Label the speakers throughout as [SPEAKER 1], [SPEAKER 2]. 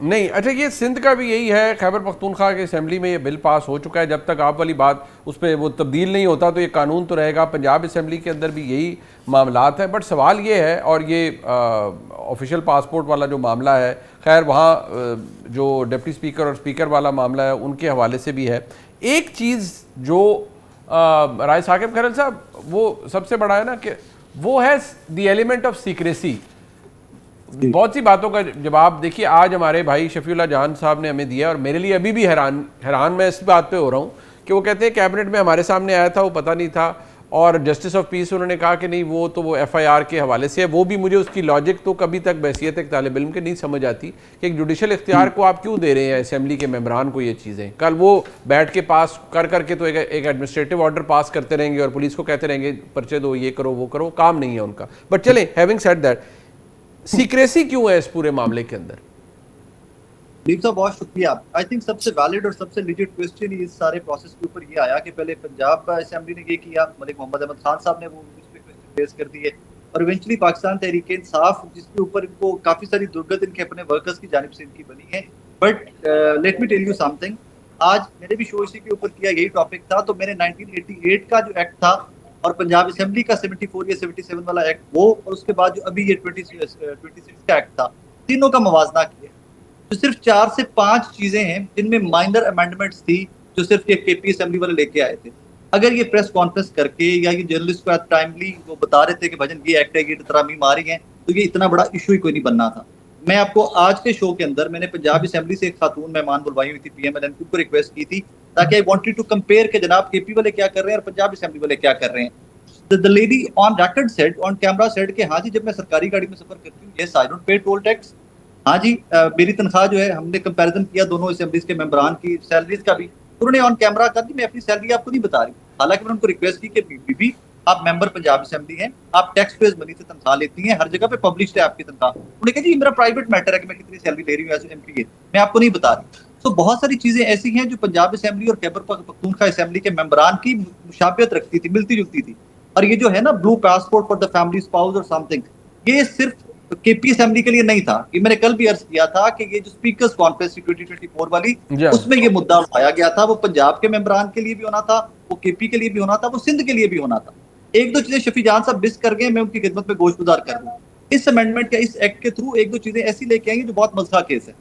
[SPEAKER 1] نہیں اچھا یہ سندھ کا بھی یہی ہے، خیبر پختونخوا کی اسمبلی میں یہ بل پاس ہو چکا ہے، جب تک آپ والی بات اس پہ وہ تبدیل نہیں ہوتا تو یہ قانون تو رہے گا. پنجاب اسمبلی کے اندر بھی یہی معاملات ہیں. بٹ سوال یہ ہے، اور یہ آفیشیل پاسپورٹ والا جو معاملہ ہے، خیر وہاں جو ڈپٹی اسپیکر اور اسپیکر والا معاملہ ہے ان کے حوالے سے بھی ہے. ایک چیز جو رائے ثاقب کھرل صاحب وہ سب سے بڑا ہے نا کہ وہ ہے دی ایلیمنٹ آف سیکریسی. بہت سی باتوں کا جواب دیکھیے آج ہمارے بھائی شفیع اللہ جان صاحب نے ہمیں دیا، اور میرے لیے ابھی بھی حیران میں اس بات پہ ہو رہا ہوں کہ وہ کہتے ہیں کیبنٹ میں ہمارے سامنے آیا تھا، وہ پتہ نہیں تھا، اور جسٹس آف پیس انہوں نے کہا کہ نہیں وہ تو وہ ایف آئی آر کے حوالے سے ہے. وہ بھی مجھے اس کی لاجک تو کبھی تک بحیثیت ایک طالب علم کے نہیں سمجھ آتی کہ ایک جوڈیشل اختیار کو آپ کیوں دے رہے ہیں اسمبلی کے ممبران کو یہ چیزیں. کل وہ بیٹھ کے پاس کر کے تو ایک ایڈمنسٹریٹو آرڈر پاس کرتے رہیں گے اور پولیس کو کہتے رہیں گے پرچے دو، یہ کرو وہ کرو، کام نہیں ہے ان کا. بٹ چلیں ہیونگ سیڈ دیٹ، سیکریسی کیوں ہے اس پورے معاملے کے اندر؟
[SPEAKER 2] دلیپ صاحب بہت شکریہ. آئی تھنک سب سے ویلڈ اور سب سے لیجٹ کوسچن اس سارے پروسیس کے اوپر یہ آیا کہ پہلے پنجاب اسمبلی نے یہ کیا، ملک محمد احمد خان صاحب نے وہ اس پہ کوسچن ریز کر دیے، اور ایونچولی پاکستان تحریک انصاف جس کے اوپر ان کو کافی ساری درگت ان کے اپنے ورکرز کی جانب سے ان کی بنی ہے. But let me tell you some thing, آج میرے بھی شو اسی کے اوپر کیا یہی ٹاپک تھا، تو میں نے 1988 کا جو ایکٹ تھا اور پنجاب اسمبلی کا 74 یا 77 والا ایکٹ وہ، اور اس کے بعد جو ابھی یہ 26 کا ایکٹ تھا، تینوں کا موازنہ کیا. تو صرف 4 سے 5 چیزیں ہیں جن میں مائنر امینڈمنٹس تھی جو صرف یہ کے پی اسمبلی والے لے کے آئے تھے. اگر یہ پریس کانفرنس کر کے یا یہ جرنلسٹ کو ٹائملی وہ بتا رہے تھے کہ بھجن یہ ایکٹ ہے، یہ ترامیم آ رہی ہیں، تو یہ اتنا بڑا ایشو ہی کوئی نہیں بننا تھا. میں آپ کو آج کے شو کے اندر میں نے پنجاب اسمبلی سے ایک خاتون مہمان بلوائی ہوئی تھی پی ایم ایل این کو ریکویسٹ کی تھی تاکہ آئی وانٹڈ ٹو کمپیئر کہ جناب کے پی والے کیا کر رہے ہیں اور پنجاب اسمبلی والے کیا کر رہے ہیں. The lady on record said, on camera said کہ ہاں جی جب میں سرکاری گاڑی میں سفر کرتی ہوں yes I don't pay toll tax. ہاں جی میری تنخواہ جو ہے، ہم نے کمپیریزن کیا دونوں اسمبلیز کے ممبران کی سیلریز کا بھی، انہوں نے آن کیمرہ کر دی میں اپنی سیلری آپ کو نہیں بتا رہی. حالانکہ میں نے ان کو ریکویسٹ کی کہ بی آپ ممبر پنجاب اسمبلی ہیں، آپ ٹیکس پیئرز منی سے تنخواہ لیتی ہیں، ہر جگہ پہ پبلشڈ ہے آپ کی تنخواہ. انہوں نے کہا جی میرا پرائیویٹ میٹر ہے کہ میں کتنی سیلری لے رہی ہوں ایز ایم پی اے، میں آپ کو نہیں بتا رہی. تو بہت ساری چیزیں ایسی ہیں جو پنجاب اسمبلی اور خیبر پختونخوا اسمبلی کے ممبران کی مشابہت رکھتی تھی، ملتی جلتی تھی. اور یہ جو ہے نا blue passport for the family spouse اور سم تھنگ، یہ صرف کے پی اسمبلی کے لیے نہیں تھا. یہ میں نے کل بھی عرض کیا تھا کہ یہ جو اسپیکرز کانفرنس 2024 والی، اس میں یہ مدعا اٹھایا گیا تھا، وہ پنجاب کے ممبران کے لیے بھی ہونا تھا، وہ کے پی کے لیے بھی ہونا تھا، وہ سندھ کے لیے بھی ہونا تھا. ایک دو چیزیں شفیع جان صاحب مس کر گئے، میں ان کی خدمت میں گوش گزار کر دوں. اس امینڈمنٹ یا اس ایکٹ کے تھرو ایک دو چیزیں ایسی لے کے آئیں گے جو بہت مزہ کیس ہے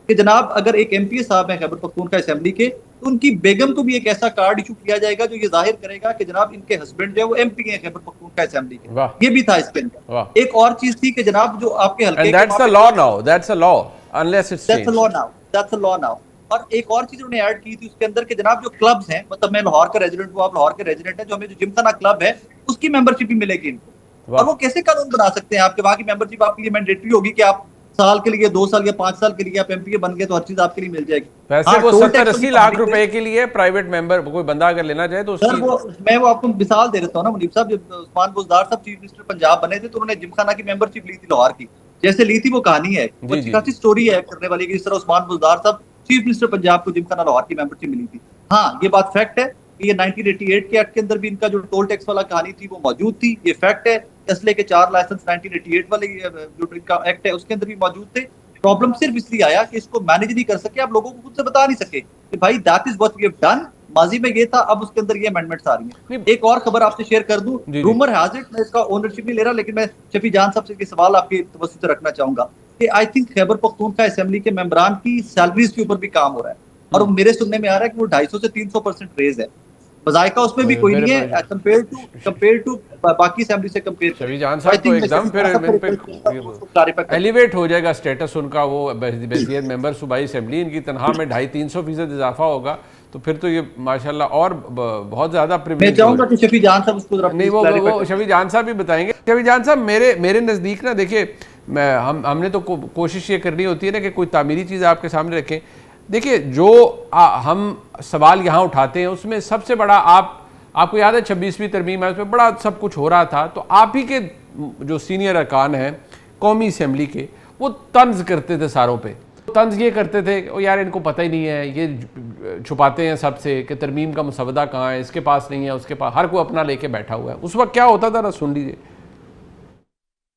[SPEAKER 2] کہ جناب اگر ایک ایم پی اے صاحب ہیں خیبر پختونخوا اسمبلی کے، تو ان کی بیگم کو بھی ایک ایسا کارڈ ایشو کیا جائے گا جو یہ ظاہر کرے گا کہ جناب ان کے ہسبینڈ جو ہے وہ ایم پی ہیں خیبر پختونخوا اسمبلی کے. یہ بھی تھا اس کے اندر. ایک اور چیز تھی کہ جناب جو آپ کے حلقے اور ایک اور چیز انہوں نے ایڈ کی تھی اس کے اندر کہ جناب جو کلبز ہیں، مطلب میں لاہور کا ریزیڈنٹ ہوں، آپ لاہور کے ریزیڈنٹ ہیں، جو ہمیں جو جمخانہ کلب ہے اس کی ممبرشپ بھی ملے گی ان کو. اور وہ کیسے قانون بنا سکتے ہیں آپ کے وہاں کی ممبرشپ آپ کے لیے مینڈیٹری ہوگی کہ آپ سال کے لیے 2 سال یا 5 سال کے لیے آپ ایم پی اے بن گئے تو ہر چیز آپ کے لیے مل جائے گی.
[SPEAKER 1] ویسے وہ 70-80 لاکھ روپے کے لیے پرائیویٹ ممبر کوئی بندہ اگر لینا چاہے تو اس کی
[SPEAKER 2] میں وہ آپ کو مثال دے دیتا ہوں نا منیب صاحب. جب عثمان بزدار صاحب چیف منسٹر پنجاب بنے تھے تو انہوں نے جمخانہ کی ممبرشپ لی تھی لاہور کی. جیسے لی تھی وہ کہانی ہے، اچھی خاصی سٹوری ہے کرنے والی کہ جس طرح عثمان بزدار صاحب چیف منسٹر پنجاب کو جمخانہ لاہور کی ممبرشپ ملی تھی. ہاں یہ بات فیکٹ ہے کہ یہ 1988 کے ایکٹ کے اندر بھی ان کا جو ٹول ٹیکس والا کہانی تھی وہ موجود تھی. یہ فیکٹ ہے. اسلحے کے 4 لائسنس 1988 والے جو ان کا ایکٹ ہے اس کے اندر بھی موجود تھے. پرابلم صرف اس لیے آیا کہ اس کو مینج نہیں کر سکے، آپ لوگوں کو خود سے بتا نہیں سکے کہ بھائی that is what we have done. ماضی میں یہ تھا، اب اس کے اندر یہ امینڈمنٹس آ رہی ہیں. ایک اور خبر آپ سے شیئر کر دوں، رومر ہیز اٹ، میں اس کا اونرشپ نہیں لے رہا، لیکن میں شفیع جان صاحب سے یہ سوال آپ کی توسط سے رکھنا چاہوں گا کہ I think Khyber Pakhtunkhwa assembly کے ممبران کی سیلریز کے اوپر بھی کام ہو رہا ہے، اور میرے سننے میں آ رہا ہے کہ وہ 250 سے 300% ریز ہے. مذائقہ اس میں بھی کوئی نہیں ہے کمپیئر ٹو باقی اسمبلی سے کمپیئر کریں.
[SPEAKER 1] شفیع جان صاحب تو ایک دم پھر ایلیویٹ ہو جائے گا اسٹیٹس ان کا، وہ بحیثیت ممبر صوبائی اسمبلی، ان کی تنخواہ میں 250-300% اضافہ ہوگا تو پھر تو یہ ماشاءاللہ اور بہت زیادہ
[SPEAKER 2] میں چاہوں گا کہ شفیع جان صاحب اس کو ذرا
[SPEAKER 1] نہیں وہ شفیع جان صاحب بھی بتائیں گے. شفیع جان صاحب میرے نزدیک نا دیکھیے، ہم نے تو کوشش یہ کرنی ہوتی ہے نا کہ کوئی تعمیری چیز آپ کے سامنے رکھیں. دیکھیے جو ہم سوال یہاں اٹھاتے ہیں اس میں سب سے بڑا آپ کو یاد ہے 26ویں ترمیم ہے، اس میں بڑا سب کچھ ہو رہا تھا، تو آپ ہی کے جو سینئر ارکان ہیں قومی اسمبلی کے وہ طنز کرتے تھے ساروں پہ. طنز یہ کرتے تھے کہ یار ان کو پتہ ہی نہیں ہے، یہ چھپاتے ہیں سب سے کہ ترمیم کا مسودہ کہاں ہے، اس کے پاس نہیں ہے، اس کے پاس، ہر کوئی اپنا لے کے بیٹھا ہوا ہے. اس وقت کیا ہوتا تھا نا، سن لیجیے.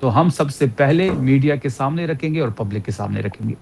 [SPEAKER 3] تو ہم سب سے پہلے میڈیا کے سامنے رکھیں گے اور پبلک کے سامنے رکھیں گے.